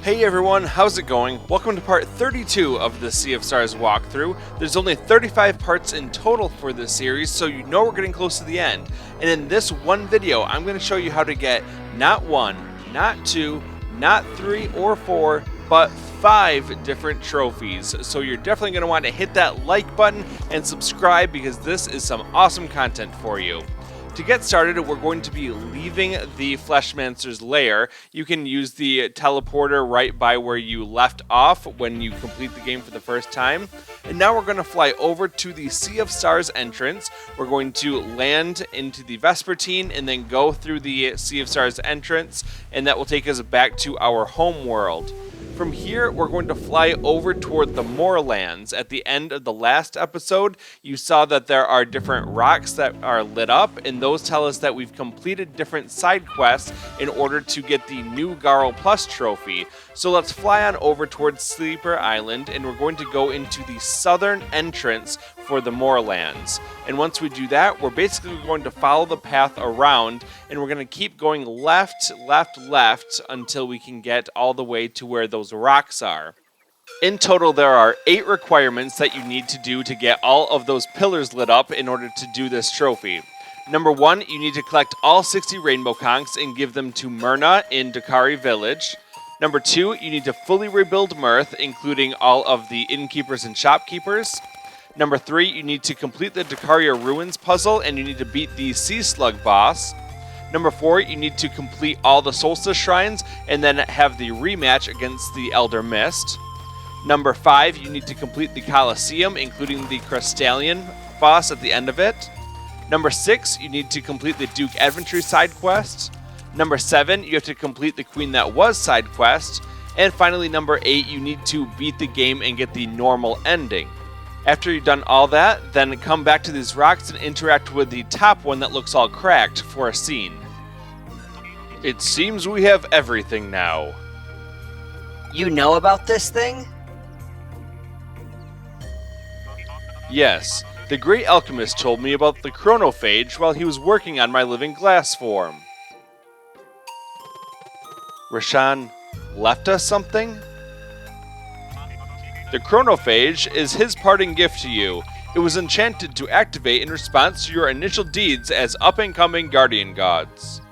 Hey everyone, how's it going? Welcome to part 32 of the Sea of Stars walkthrough. There's only 35 parts in total for this series, so you know we're getting close to the end. And in this one video, I'm going to show you how to get not one, not two, not three or four, but 5 different trophies. So you're definitely going to want to hit that like button and subscribe because this is some awesome content for you. To get started, we're going to be leaving the Fleshmancer's lair. You can use the teleporter right by where you left off when you complete the game for the first time. And now we're going to fly over to the Sea of Stars entrance. We're going to land into the Vespertine and then go through the Sea of Stars entrance, and that will take us back to our home world. From here, we're going to fly over toward the Moorlands. At the end of the last episode, you saw that there are different rocks that are lit up, and those tell us that we've completed different side quests in order to get the new Garl Plus trophy. So let's fly on over towards Sleeper Island, and we're going to go into the southern entrance for the Moorlands. And once we do that, we're basically going to follow the path around, and we're going to keep going left, left, left until we can get all the way to where those rocks are. In total, there are 8 requirements that you need to do to get all of those pillars lit up in order to do this trophy. Number 1, you need to collect all 60 rainbow conchs and give them to Myrna in Dakari Village. Number 2, you need to fully rebuild Mirth, including all of the innkeepers and shopkeepers. Number 3, you need to complete the Dakaria Ruins puzzle, and you need to beat the Sea Slug boss. Number 4, you need to complete all the Solstice shrines, and then have the rematch against the Elder Mist. Number 5, you need to complete the Colosseum, including the Crystallian boss at the end of it. Number 6, you need to complete the Duke Adventure side quest. Number 7, you have to complete the Queen That Was side quest. And finally, number 8, you need to beat the game and get the normal ending. After you've done all that, then come back to these rocks and interact with the top one that looks all cracked for a scene. It seems we have everything now. You know about this thing? Yes, the Great Alchemist told me about the chronophage while he was working on my living glass form. Rashan left us something? The chronophage is his parting gift to you. It was enchanted to activate in response to your initial deeds as up-and-coming guardian gods.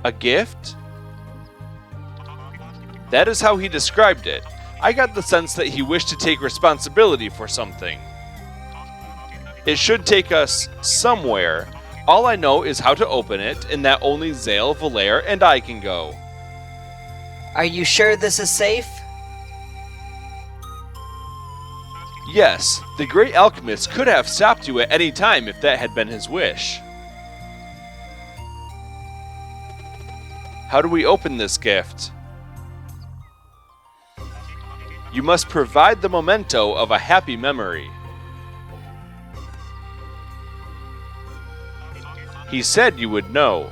A gift? That is how he described it. I got the sense that he wished to take responsibility for something. It should take us somewhere. All I know is how to open it, and that only Zale, Valere, and I can go. Are you sure this is safe? Yes, the Great Alchemist could have stopped you at any time if that had been his wish. How do we open this gift? You must provide the memento of a happy memory. He said you would know.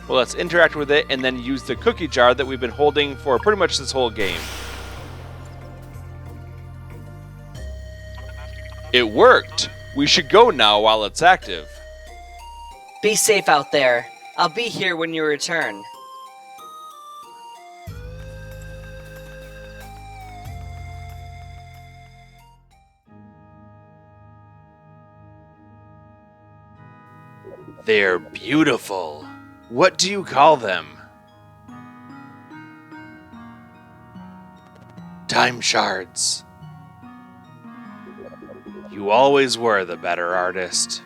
Well, let's interact with it and then use the cookie jar that we've been holding for pretty much this whole game. It worked! We should go now while it's active. Be safe out there. I'll be here when you return. They're beautiful. What do you call them? Time shards. You always were the better artist.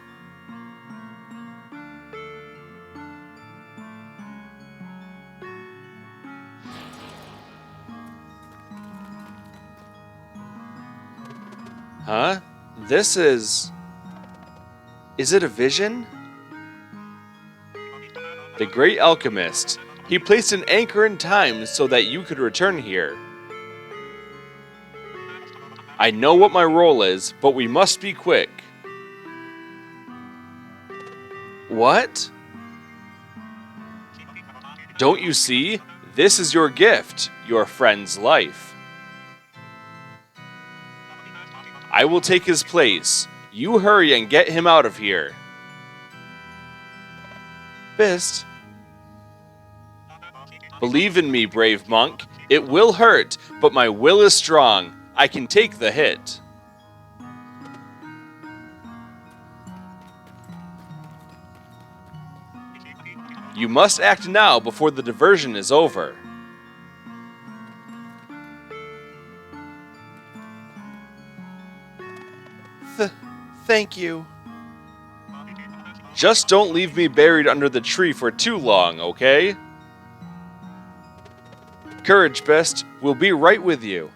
Huh? This is... Is it a vision? The Great Alchemist. He placed an anchor in time so that you could return here. I know what my role is, but we must be quick. What? Don't you see? This is your gift, your friend's life. I will take his place. You hurry and get him out of here. Bist. Believe in me, brave monk. It will hurt, but my will is strong. I can take the hit. You must act now before the diversion is over. Thank you. Just don't leave me buried under the tree for too long, okay? Courage, Best. We'll be right with you.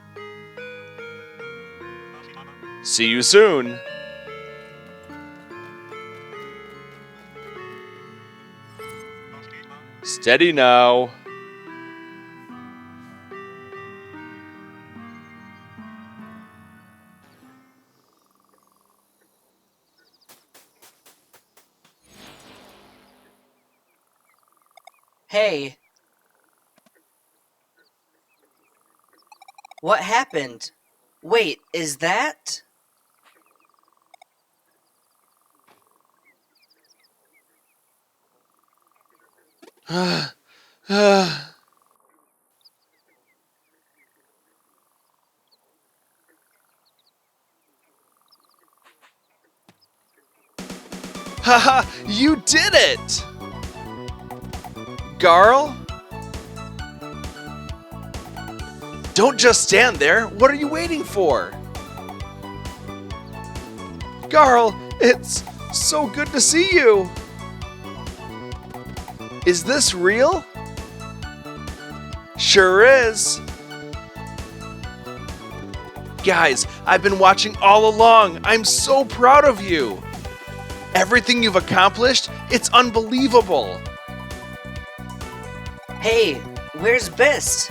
See you soon. Steady now. Hey. What happened? Wait, is that? Haha, you did it! Garl? Don't just stand there. What are you waiting for? Garl, it's so good to see you. Is this real? Sure is. Guys, I've been watching all along. I'm so proud of you. Everything you've accomplished, it's unbelievable. Hey, where's Bist?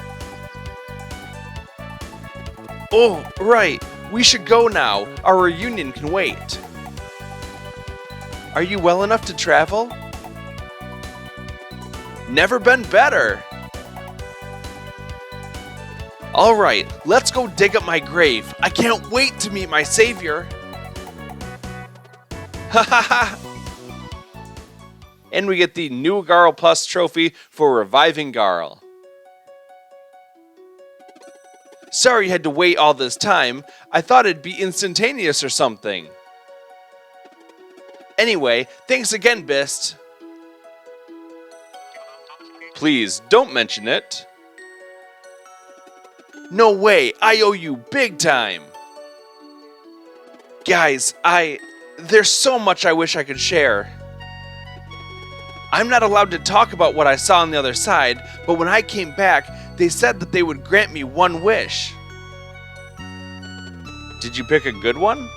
Oh, right. We should go now. Our reunion can wait. Are you well enough to travel? Never been better. All right, let's go dig up my grave. I can't wait to meet my savior. Ha ha ha! And we get the new Garl Plus trophy for reviving Garl. Sorry you had to wait all this time. I thought it'd be instantaneous or something. Anyway, thanks again, Bist. Please, don't mention it. No way, I owe you big time. Guys, there's so much I wish I could share. I'm not allowed to talk about what I saw on the other side, but when I came back, they said that they would grant me one wish. Did you pick a good one?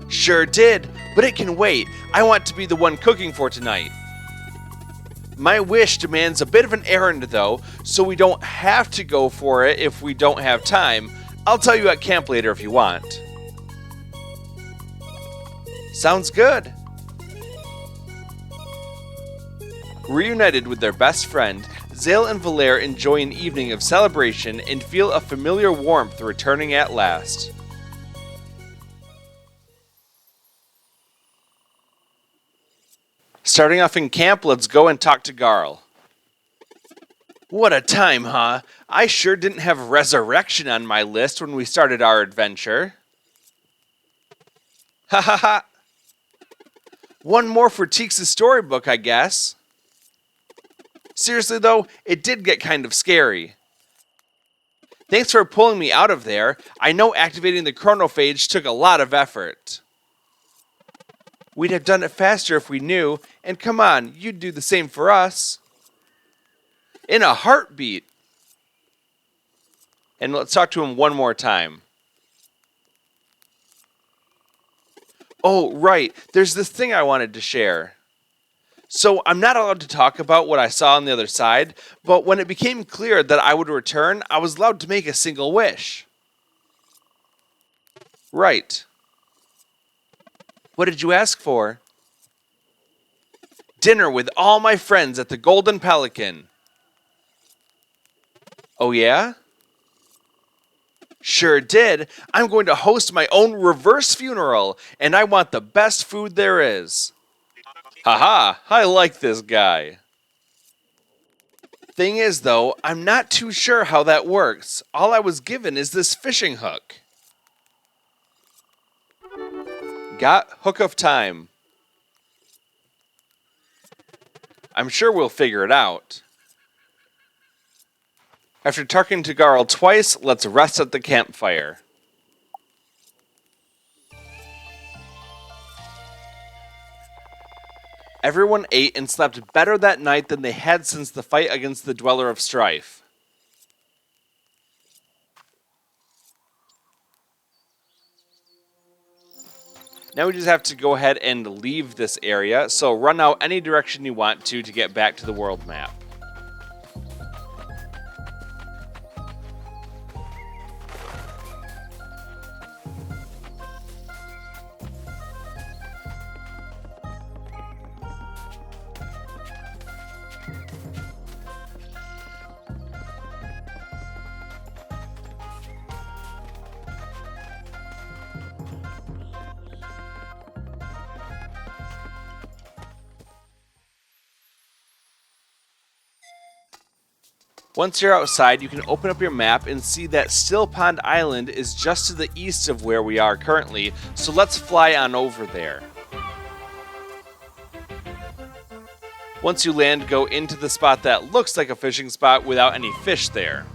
Sure did, but it can wait. I want to be the one cooking for tonight. My wish demands a bit of an errand though, so we don't have to go for it if we don't have time. I'll tell you at camp later if you want. Sounds good. Reunited with their best friend, Zale and Valere enjoy an evening of celebration and feel a familiar warmth returning at last. Starting off in camp, let's go and talk to Garl. What a time, huh? I sure didn't have resurrection on my list when we started our adventure. Ha ha ha! One more for Teeks' storybook, I guess. Seriously though, it did get kind of scary. Thanks for pulling me out of there. I know activating the chronophage took a lot of effort. We'd have done it faster if we knew, and come on, you'd do the same for us. In a heartbeat. And let's talk to him one more time. Oh, right, there's this thing I wanted to share. So I'm not allowed to talk about what I saw on the other side, but when it became clear that I would return, I was allowed to make a single wish. Right. What did you ask for? Dinner with all my friends at the Golden Pelican. Oh yeah? Sure did. I'm going to host my own reverse funeral, and I want the best food there is. Haha, I like this guy. Thing is though, I'm not too sure how that works. All I was given is this fishing hook. Got hook of time. I'm sure we'll figure it out. After talking to Garl twice, let's rest at the campfire. Everyone ate and slept better that night than they had since the fight against the Dweller of Strife. Now we just have to go ahead and leave this area, so run out any direction you want to get back to the world map. Once you're outside, you can open up your map and see that Still Pond Island is just to the east of where we are currently, so let's fly on over there. Once you land, go into the spot that looks like a fishing spot without any fish there.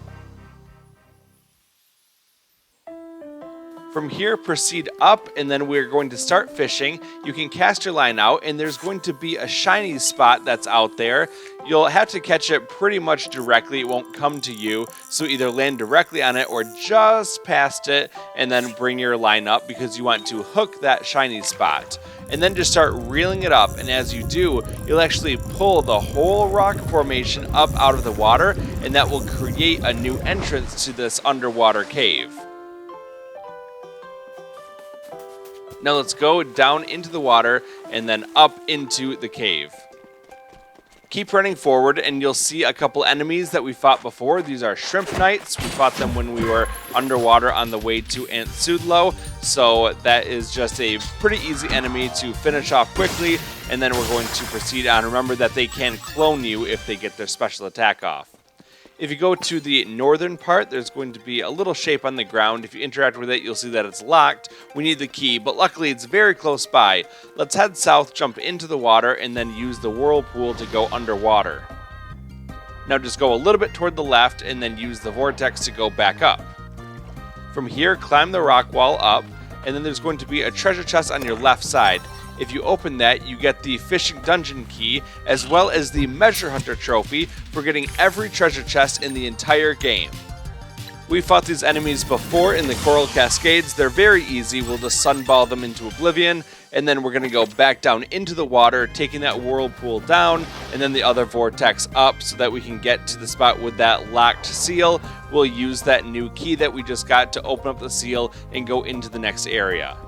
From here, proceed up, and then we're going to start fishing. You can cast your line out, and there's going to be a shiny spot that's out there. You'll have to catch it pretty much directly. It won't come to you, so either land directly on it or just past it, and then bring your line up because you want to hook that shiny spot. And then just start reeling it up, and as you do, you'll actually pull the whole rock formation up out of the water, and that will create a new entrance to this underwater cave. Now let's go down into the water and then up into the cave. Keep running forward and you'll see a couple enemies that we fought before. These are shrimp knights. We fought them when we were underwater on the way to Antsudlo. So that is just a pretty easy enemy to finish off quickly. And then we're going to proceed on. Remember that they can clone you if they get their special attack off. If you go to the northern part, there's going to be a little shape on the ground. If you interact with it, you'll see that it's locked. We need the key, but luckily it's very close by. Let's head south, jump into the water, and then use the whirlpool to go underwater. Now just go a little bit toward the left, and then use the vortex to go back up. From here, climb the rock wall up, and then there's going to be a treasure chest on your left side. If you open that, you get the fishing dungeon key, as well as the Measure Hunter trophy for getting every treasure chest in the entire game. We fought these enemies before in the Coral Cascades. They're very easy. We'll just sunball them into oblivion, and then we're going to go back down into the water, taking that whirlpool down, and then the other vortex up so that we can get to the spot with that locked seal. We'll use that new key that we just got to open up the seal and go into the next area.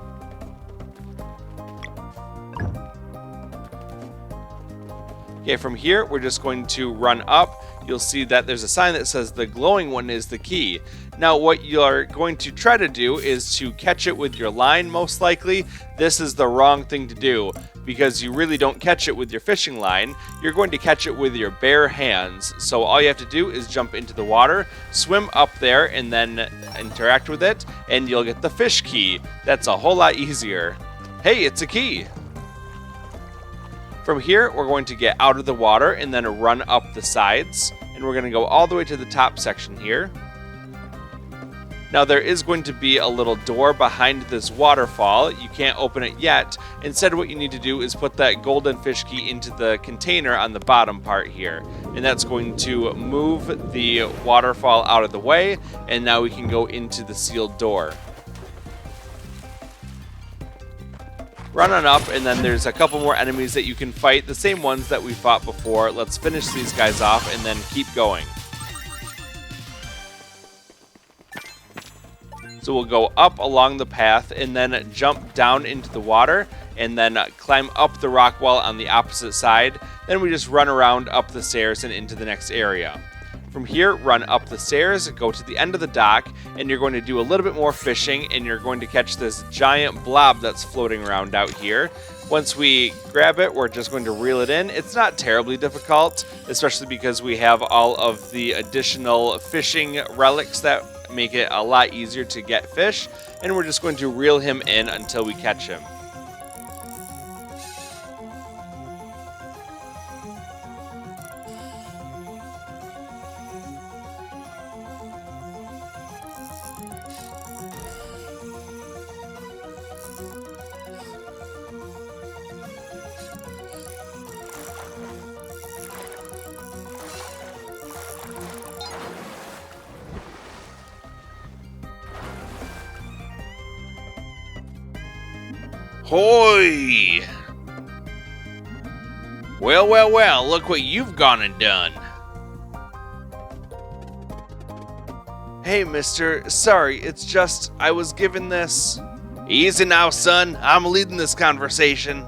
Okay, from here, we're just going to run up. You'll see that there's a sign that says the glowing one is the key. Now, what you're going to try to do is to catch it with your line, most likely. This is the wrong thing to do because you really don't catch it with your fishing line. You're going to catch it with your bare hands. So all you have to do is jump into the water, swim up there, and then interact with it, and you'll get the fish key. That's a whole lot easier. Hey, it's a key! From here, we're going to get out of the water and then run up the sides. And we're going to go all the way to the top section here. Now there is going to be a little door behind this waterfall. You can't open it yet. Instead, what you need to do is put that golden fish key into the container on the bottom part here. And that's going to move the waterfall out of the way. And now we can go into the sealed door. Run on up, and then there's a couple more enemies that you can fight, the same ones that we fought before. Let's finish these guys off and then keep going. So we'll go up along the path and then jump down into the water and then climb up the rock wall on the opposite side. Then we just run around up the stairs and into the next area. From here, run up the stairs, go to the end of the dock, and you're going to do a little bit more fishing, and you're going to catch this giant blob that's floating around out here. Once we grab it, we're just going to reel it in. It's not terribly difficult, especially because we have all of the additional fishing relics that make it a lot easier to get fish, and we're just going to reel him in until we catch him. Hoy! Well, well, well, look what you've gone and done. Hey, mister, sorry, it's just I was given this. Easy now, son. I'm leading this conversation.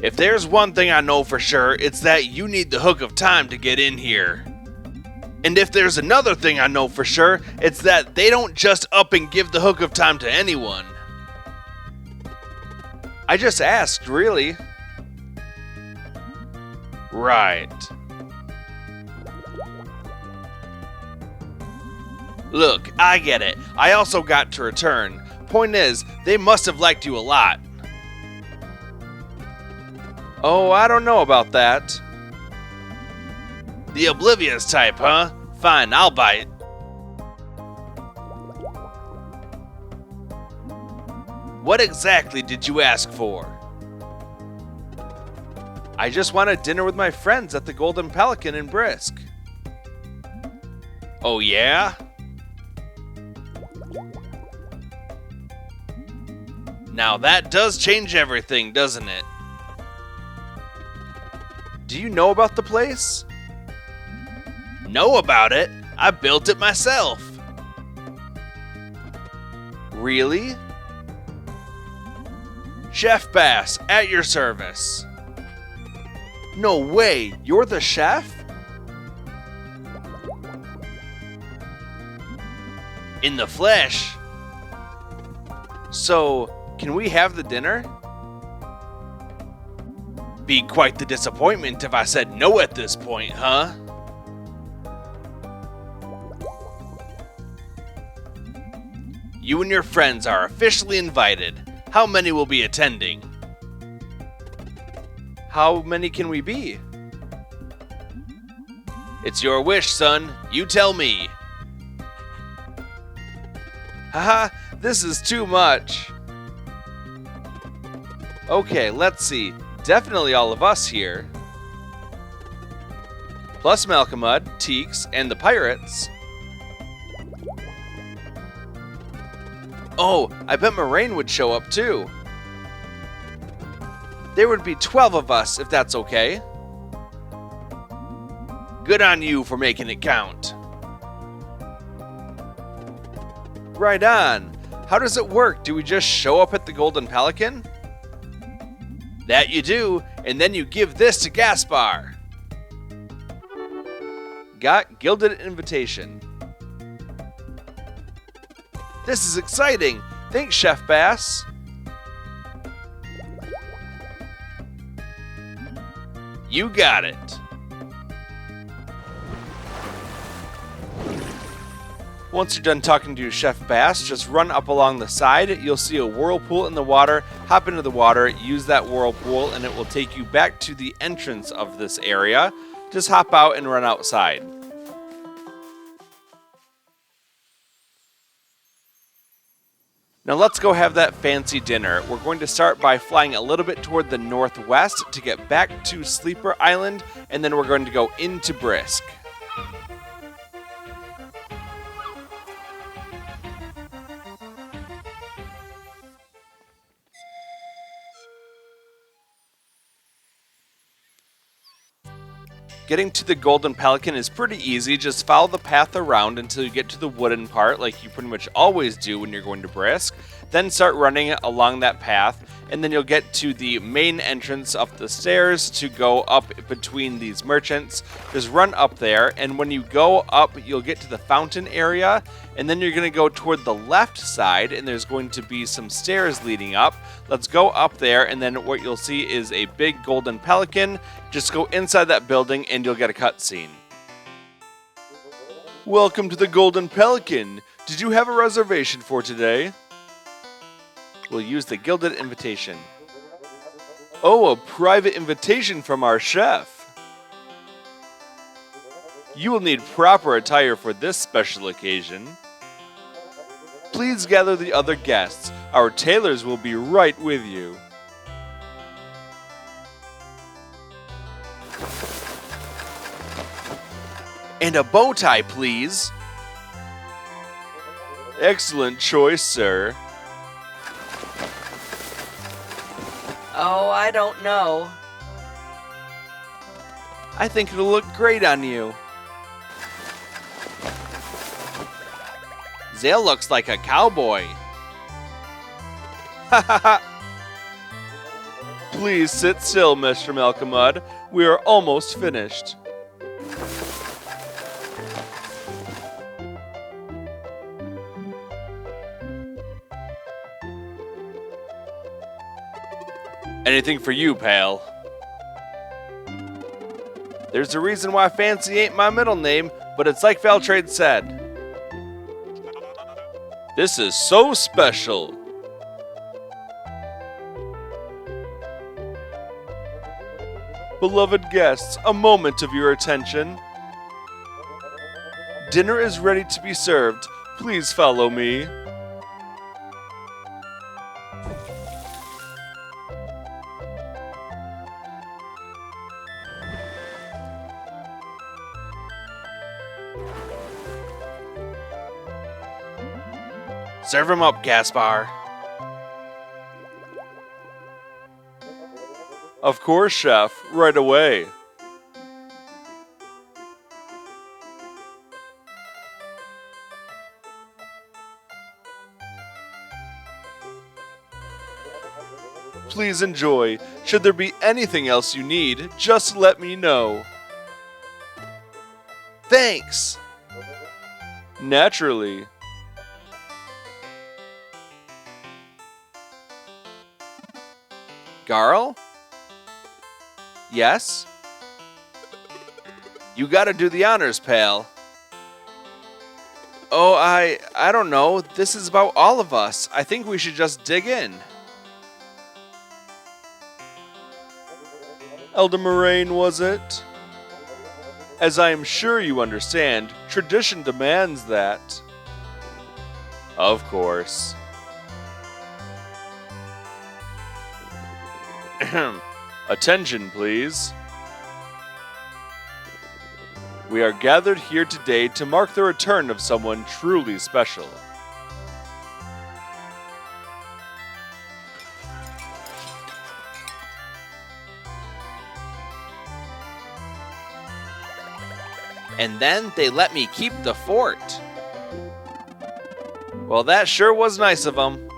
If there's one thing I know for sure, it's that you need the hook of time to get in here. And if there's another thing I know for sure, it's that they don't just up and give the hook of time to anyone. I just asked, really. Right. Look, I get it. I also got to return. Point is, they must have liked you a lot. Oh, I don't know about that. The oblivious type, huh? Fine, I'll bite. What exactly did you ask for? I just wanted dinner with my friends at the Golden Pelican in Brisk. Oh yeah? Now that does change everything, doesn't it? Do you know about the place? Know about it? I built it myself. Really? Chef Bass, at your service. No way, you're the chef? In the flesh. So, can we have the dinner? Be quite the disappointment if I said no at this point, huh? You and your friends are officially invited. How many will be attending? How many can we be? It's your wish, son. You tell me. Haha, this is too much. Okay, let's see. Definitely all of us here. Plus Malcolmud, Teeks, and the pirates. Oh, I bet Moraine would show up too. There would be 12 of us, if that's okay. Good on you for making it count. Right on. How does it work? Do we just show up at the Golden Pelican? That you do, and then you give this to Gaspar. Got gilded invitation. This is exciting. Thanks, Chef Bass. You got it. Once you're done talking to Chef Bass, just run up along the side. You'll see a whirlpool in the water. Hop into the water, use that whirlpool, and it will take you back to the entrance of this area. Just hop out and run outside. Now let's go have that fancy dinner. We're going to start by flying a little bit toward the northwest to get back to Sleeper Island, and then we're going to go into Brisk. Getting to the Golden Pelican is pretty easy. Just follow the path around until you get to the wooden part, like you pretty much always do when you're going to Brisk. Then start running along that path, and then you'll get to the main entrance up the stairs to go up between these merchants. Just run up there, and when you go up, you'll get to the fountain area, and then you're going to go toward the left side, and there's going to be some stairs leading up. Let's go up there, and then what you'll see is a big golden pelican. Just go inside that building, and you'll get a cutscene. Welcome to the Golden Pelican. Did you have a reservation for today? We'll use the gilded invitation. Oh, a private invitation from our chef. You will need proper attire for this special occasion. Please gather the other guests. Our tailors will be right with you. And a bow tie, please. Excellent choice, sir. Oh, I don't know. I think it'll look great on you. Zale looks like a cowboy. Ha ha ha. Please sit still, Mr. Malcolmud. We are almost finished. Anything for you, pal. There's a reason why Fancy ain't my middle name, but it's like Valtrade said. This is so special. Beloved guests, a moment of your attention. Dinner is ready to be served. Please follow me. Serve him up, Gaspar. Of course, chef. Right away. Please enjoy. Should there be anything else you need, just let me know. Thanks. Naturally. Garl? Yes? You gotta do the honors, pal. Oh, I don't know. This is about all of us. I think we should just dig in. Elder Moraine, was it? As I am sure you understand, tradition demands that. Of course. Attention, please. We are gathered here today to mark the return of someone truly special. And then they let me keep the fort. Well, that sure was nice of them.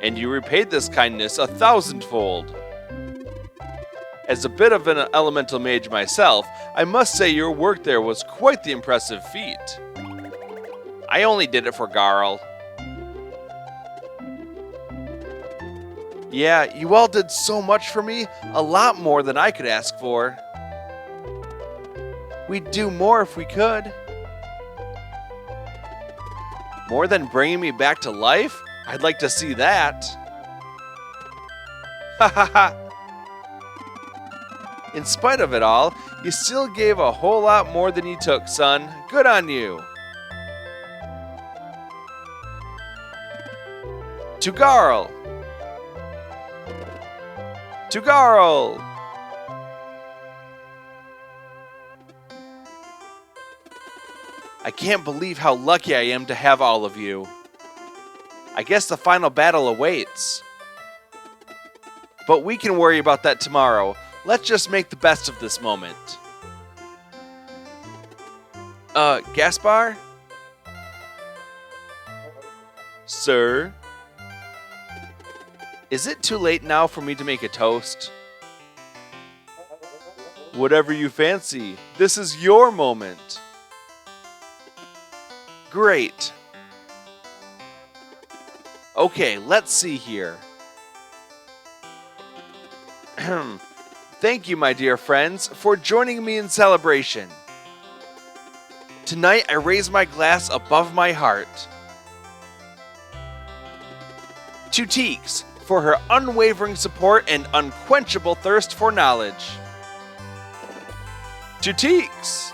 And you repaid this kindness 1,000-fold. As a bit of an elemental mage myself, I must say your work there was quite the impressive feat. I only did it for Garl. Yeah, you all did so much for me, a lot more than I could ask for. We'd do more if we could. More than bringing me back to life? I'd like to see that. Ha ha ha. In spite of it all, you still gave a whole lot more than you took, son. Good on you. To Garl. To Garl. I can't believe how lucky I am to have all of you. I guess the final battle awaits. But we can worry about that tomorrow. Let's just make the best of this moment. Gaspar? Sir? Is it too late now for me to make a toast? Whatever you fancy. This is your moment. Great. Okay, let's see here. Thank you, my dear friends, for joining me in celebration. Tonight, I raise my glass above my heart to Teeks for her unwavering support and unquenchable thirst for knowledge. To Teeks.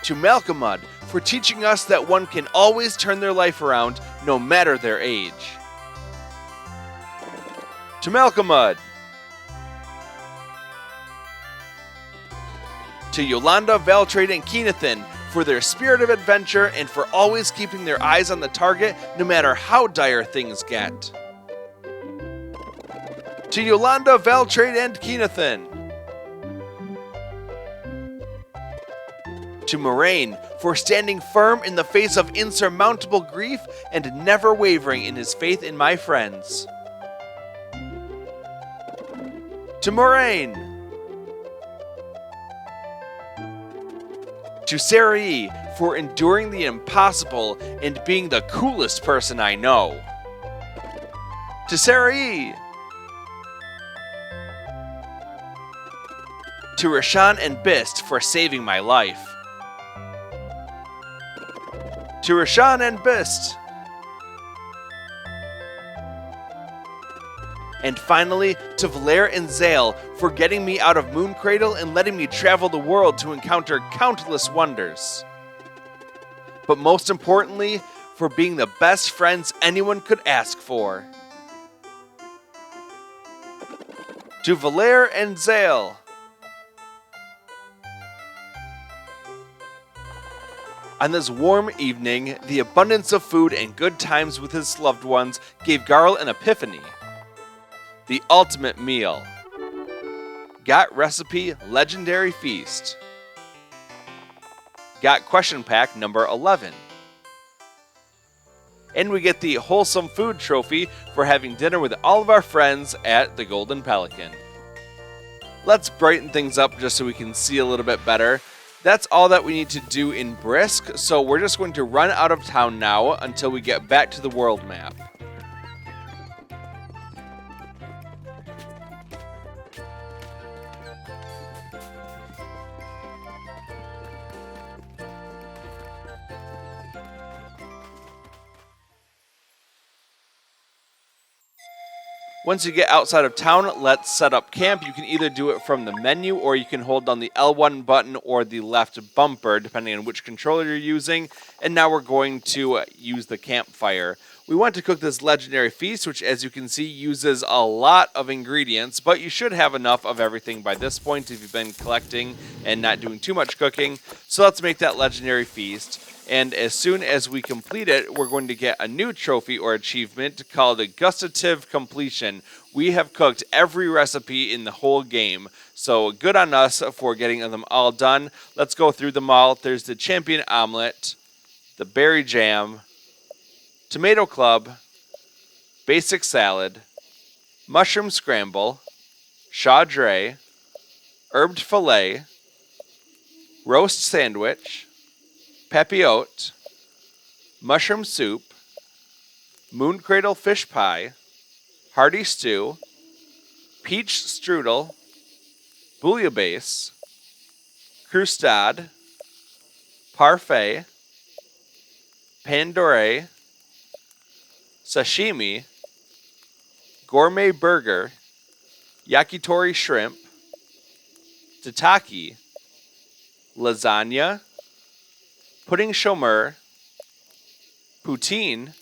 To Malcolmud for teaching us that one can always turn their life around no matter their age. To Malcolmud. To Yolanda, Valtrade, and Keenathan for their spirit of adventure and for always keeping their eyes on the target no matter how dire things get. To Yolanda, Valtrade, and Keenathan. To Moraine for standing firm in the face of insurmountable grief and never wavering in his faith in my friends. To Moraine. To Sarah E. for enduring the impossible and being the coolest person I know. To Sarah E. To Rashawn and Bist for saving my life. To Rashawn and Bist. And finally, to Valere and Zale for getting me out of Mooncradle and letting me travel the world to encounter countless wonders. But most importantly, for being the best friends anyone could ask for. To Valere and Zale. On this warm evening, the abundance of food and good times with his loved ones gave Garl an epiphany. The ultimate meal. Got recipe legendary feast. Got question pack number 11. And we get the Wholesome food trophy for having dinner with all of our friends at the Golden Pelican. Let's brighten things up just so we can see a little bit better. That's all that we need to do in Brisk, so we're just going to run out of town now until we get back to the world map. Once you get outside of town, let's set up camp. You can either do it from the menu or you can hold down the L1 button or the left bumper, depending on which controller you're using. And now we're going to use the campfire. We want to cook this legendary feast, which as you can see uses a lot of ingredients, but you should have enough of everything by this point if you've been collecting and not doing too much cooking. So let's make that legendary feast. And as soon as we complete it, we're going to get a new trophy or achievement called a gustative completion. We have cooked every recipe in the whole game, so good on us for getting them all done. Let's go through them all. There's the champion omelet, the berry jam, tomato club, basic salad, mushroom scramble, chaudre, herbed filet, roast sandwich, papillote, mushroom soup, mooncradle fish pie, hearty stew, peach strudel, bouillabaisse, croustade, parfait, pandore, sashimi, gourmet burger, yakitori shrimp, tataki, lasagna, pudding chômeur, poutine,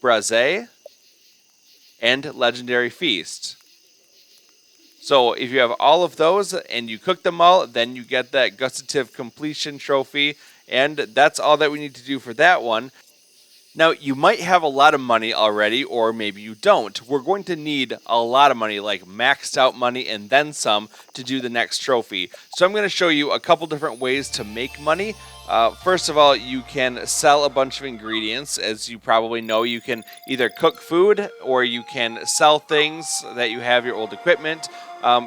braisé, and legendary feast. So if you have all of those and you cook them all, then you get that gustative completion trophy, and that's all that we need to do for that one. Now, you might have a lot of money already, or maybe you don't. We're going to need a lot of money, like maxed out money and then some, to do the next trophy. So I'm going to show you a couple different ways to make money. First of all, you can sell a bunch of ingredients. As you probably know, you can either cook food or you can sell things that you have your old equipment.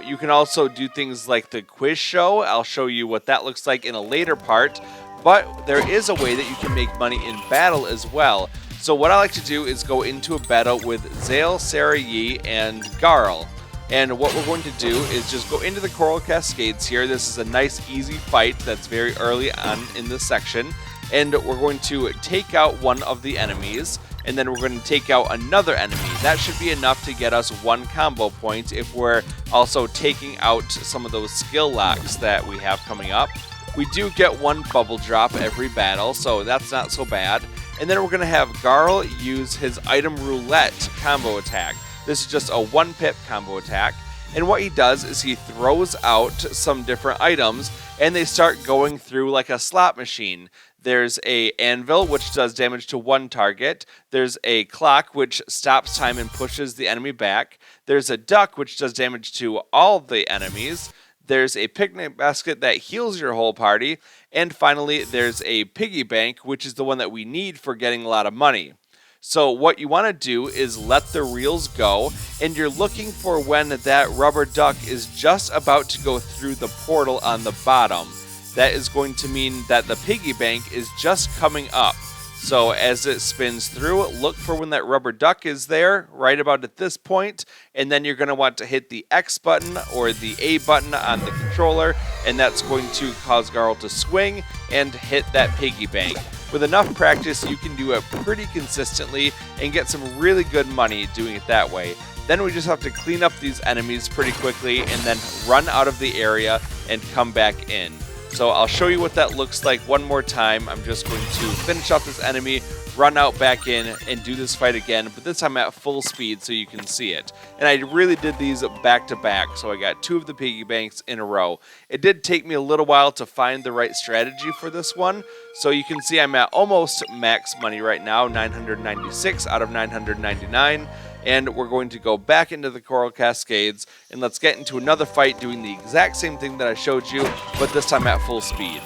You can also do things like the quiz show. I'll show you what that looks like in a later part. But there is a way that you can make money in battle as well. So what I like to do is go into a battle with Zale, Sarah Yee, and Garl. And what we're going to do is just go into the Coral Cascades here. This is a nice, easy fight that's very early on in this section. And we're going to take out one of the enemies, and then we're going to take out another enemy. That should be enough to get us one combo point if we're also taking out some of those skill locks that we have coming up. We do get one bubble drop every battle, so that's not so bad. And then we're going to have Garl use his item roulette combo attack. This is just a 1-pip combo attack, and what he does is he throws out some different items, and they start going through like a slot machine. There's a anvil, which does damage to one target. There's a clock, which stops time and pushes the enemy back. There's a duck, which does damage to all the enemies. There's a picnic basket that heals your whole party. And finally, there's a piggy bank, which is the one that we need for getting a lot of money. So what you want to do is let the reels go, and you're looking for when that rubber duck is just about to go through the portal on the bottom. That is going to mean that the piggy bank is just coming up. So as it spins through, look for when that rubber duck is there, right about at this point, and then you're going to want to hit the X button or the A button on the controller, and that's going to cause Garl to swing and hit that piggy bank. With enough practice, you can do it pretty consistently and get some really good money doing it that way. Then we just have to clean up these enemies pretty quickly and then run out of the area and come back in. So I'll show you what that looks like one more time. I'm just going to finish off this enemy, run out back in, and do this fight again, but this time at full speed so you can see it. And I really did these back to back, so I got 2 of the piggy banks in a row. It did take me a little while to find the right strategy for this one, so you can see I'm at almost max money right now, 996 out of 999. And we're going to go back into the Coral Cascades, and let's get into another fight doing the exact same thing that I showed you, but this time at full speed.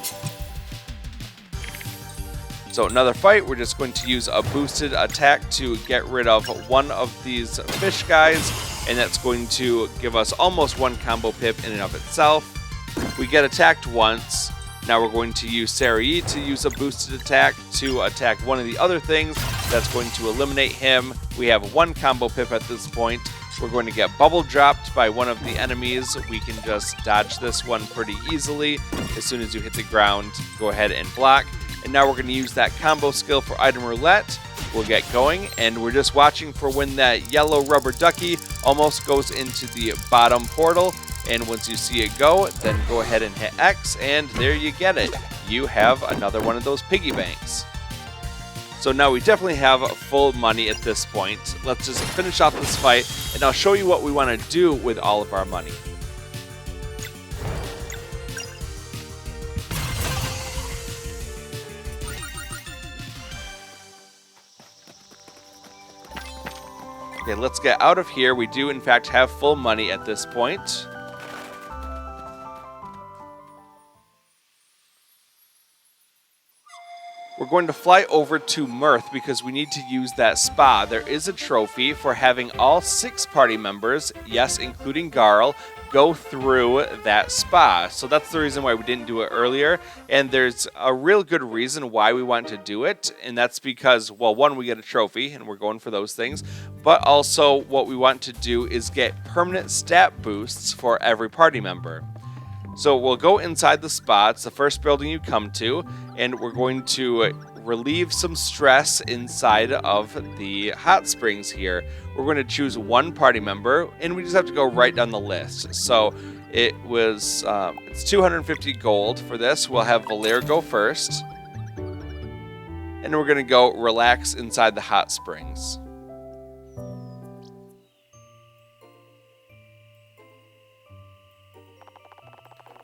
So another fight, we're just going to use a boosted attack to get rid of one of these fish guys, and that's going to give us almost one combo pip in and of itself. We get attacked once. Now we're going to use Sarah Yee to use a boosted attack to attack one of the other things. That's going to eliminate him. We have one combo pip at this point. We're going to get bubble dropped by one of the enemies. We can just dodge this one pretty easily. As soon as you hit the ground, go ahead and block. And now we're going to use that combo skill for item roulette. We'll get going, and we're just watching for when that yellow rubber ducky almost goes into the bottom portal. And once you see it go, then go ahead and hit X, and there you get it. You have another one of those piggy banks. So now we definitely have full money at this point. Let's just finish off this fight, and I'll show you what we want to do with all of our money. Okay, let's get out of here. We do, in fact, have full money at this point. We're going to fly over to Mirth because we need to use that spa. There is a trophy for having all 6 party members, yes, including Garl, go through that spa. So that's the reason why we didn't do it earlier. And there's a real good reason why we want to do it. And that's because, well, one, we get a trophy and we're going for those things. But also what we want to do is get permanent stat boosts for every party member. So we'll go inside the spa. It's the first building you come to, and we're going to relieve some stress inside of the hot springs here. We're going to choose one party member, and we just have to go right down the list. So it's 250 gold for this. We'll have Valere go first, and we're going to go relax inside the hot springs.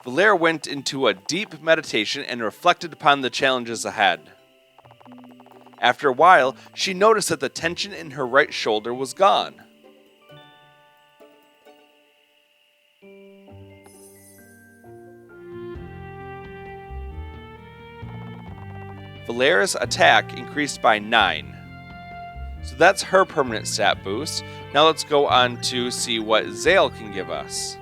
Valere went into a deep meditation and reflected upon the challenges ahead. After a while, she noticed that the tension in her right shoulder was gone. Valere's attack increased by 9. So that's her permanent stat boost. Now let's go on to see what Zale can give us.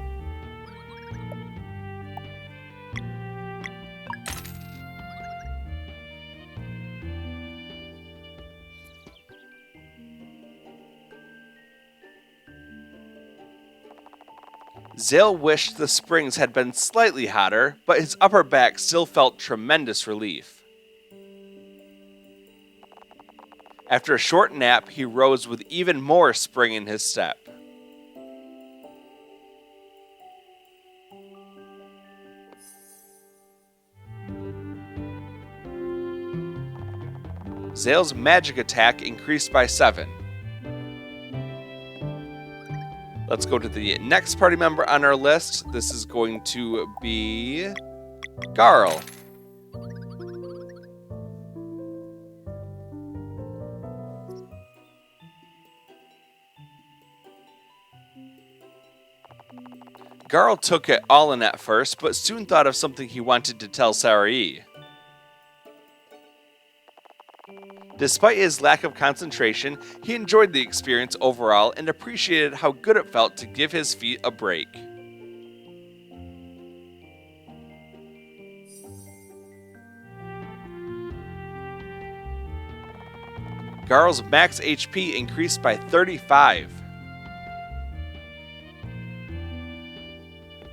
Zale wished the springs had been slightly hotter, but his upper back still felt tremendous relief. After a short nap, he rose with even more spring in his step. Zale's magic attack increased by 7. Let's go to the next party member on our list. This is going to be Garl. Garl took it all in at first, but soon thought of something he wanted to tell Sarai. Despite his lack of concentration, he enjoyed the experience overall and appreciated how good it felt to give his feet a break. Garl's max HP increased by 35.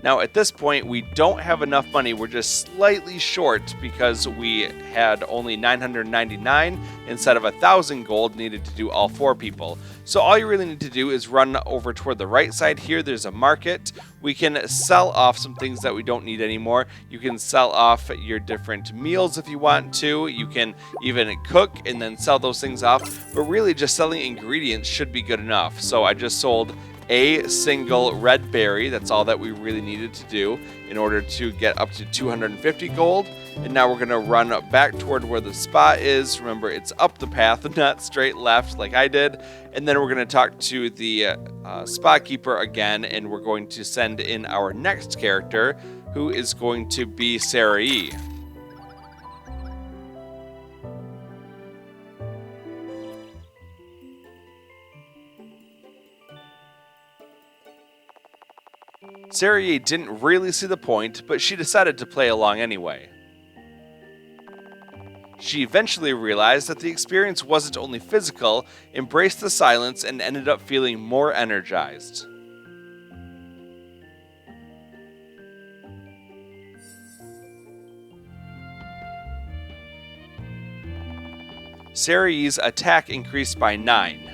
Now at this point we don't have enough money, we're just slightly short because we had only 999 instead of 1,000 gold needed to do all 4 people. So all you really need to do is run over toward the right side here, there's a market. We can sell off some things that we don't need anymore. You can sell off your different meals if you want to. You can even cook and then sell those things off, but really just selling ingredients should be good enough. So I just sold a single red berry. That's all that we really needed to do in order to get up to 250 gold. And now we're going to run back toward where the spa is. Remember, it's up the path, not straight left like I did. And then we're going to talk to the spa keeper again, and we're going to send in our next character, who is going to be Sarai. Sarai didn't really see the point, but she decided to play along anyway. She eventually realized that the experience wasn't only physical, embraced the silence, and ended up feeling more energized. Sarai's attack increased by 9.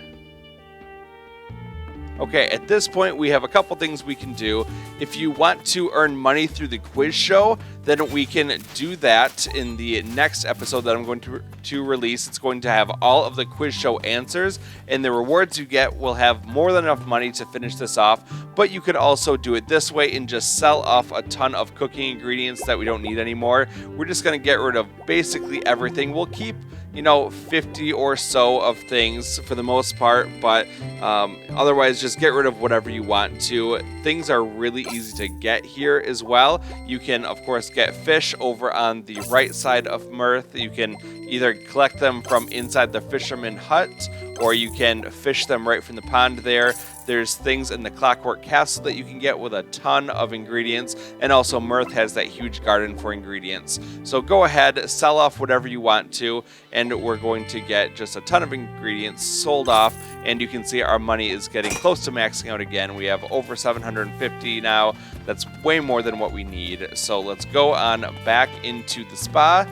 Okay, at this point we have a couple things we can do. If you want to earn money through the quiz show, then we can do that in the next episode that I'm going to release. It's going to have all of the quiz show answers, and the rewards you get will have more than enough money to finish this off. But you could also do it this way and just sell off a ton of cooking ingredients that we don't need anymore. We're just going to get rid of basically everything. We'll keep 50 or so of things for the most part, but otherwise just get rid of whatever you want to. Things are really easy to get here as well. You can of course get fish over on the right side of Mirth. You can either collect them from inside the fisherman hut, or you can fish them right from the pond there. There's things in the Clockwork Castle that you can get with a ton of ingredients, and also Mirth has that huge garden for ingredients. So go ahead, sell off whatever you want to, and we're going to get just a ton of ingredients sold off, and you can see our money is getting close to maxing out again. We have over 750 now. That's way more than what we need. So let's go on back into the spa,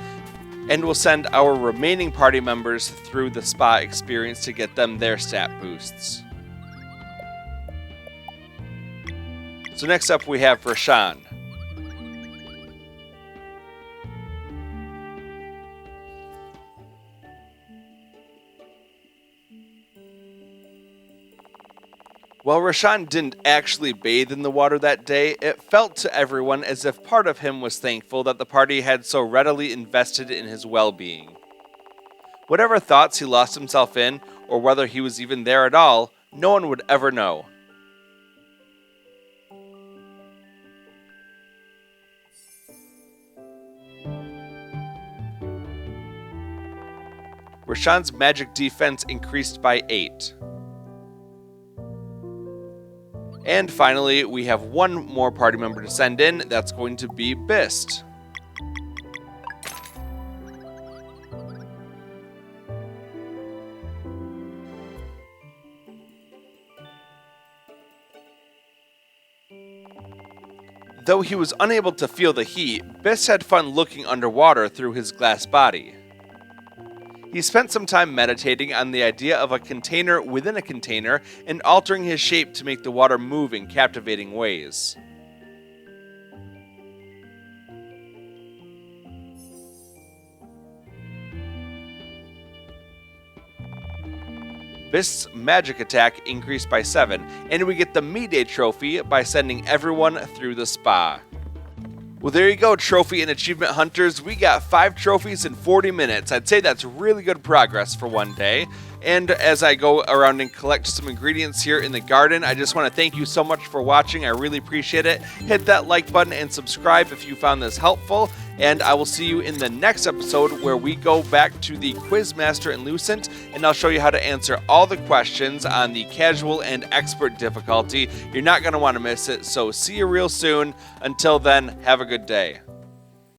and we'll send our remaining party members through the spa experience to get them their stat boosts. So next up we have Rashan. While Rashan didn't actually bathe in the water that day, it felt to everyone as if part of him was thankful that the party had so readily invested in his well-being. Whatever thoughts he lost himself in, or whether he was even there at all, no one would ever know. Rashawn's magic defense increased by 8. And finally, we have one more party member to send in. That's going to be Bist. Though he was unable to feel the heat, Bist had fun looking underwater through his glass body. He spent some time meditating on the idea of a container within a container and altering his shape to make the water move in captivating ways. Bist's magic attack increased by 7, and we get the Me-Day trophy by sending everyone through the spa. Well, there you go, trophy and achievement hunters. We got 5 trophies in 40 minutes. I'd say that's really good progress for one day. And as I go around and collect some ingredients here in the garden, I just want to thank you so much for watching. I really appreciate it. Hit that like button and subscribe if you found this helpful. And I will see you in the next episode where we go back to the Quizmaster and Lucent, and I'll show you how to answer all the questions on the casual and expert difficulty. You're not going to want to miss it, so see you real soon. Until then, have a good day.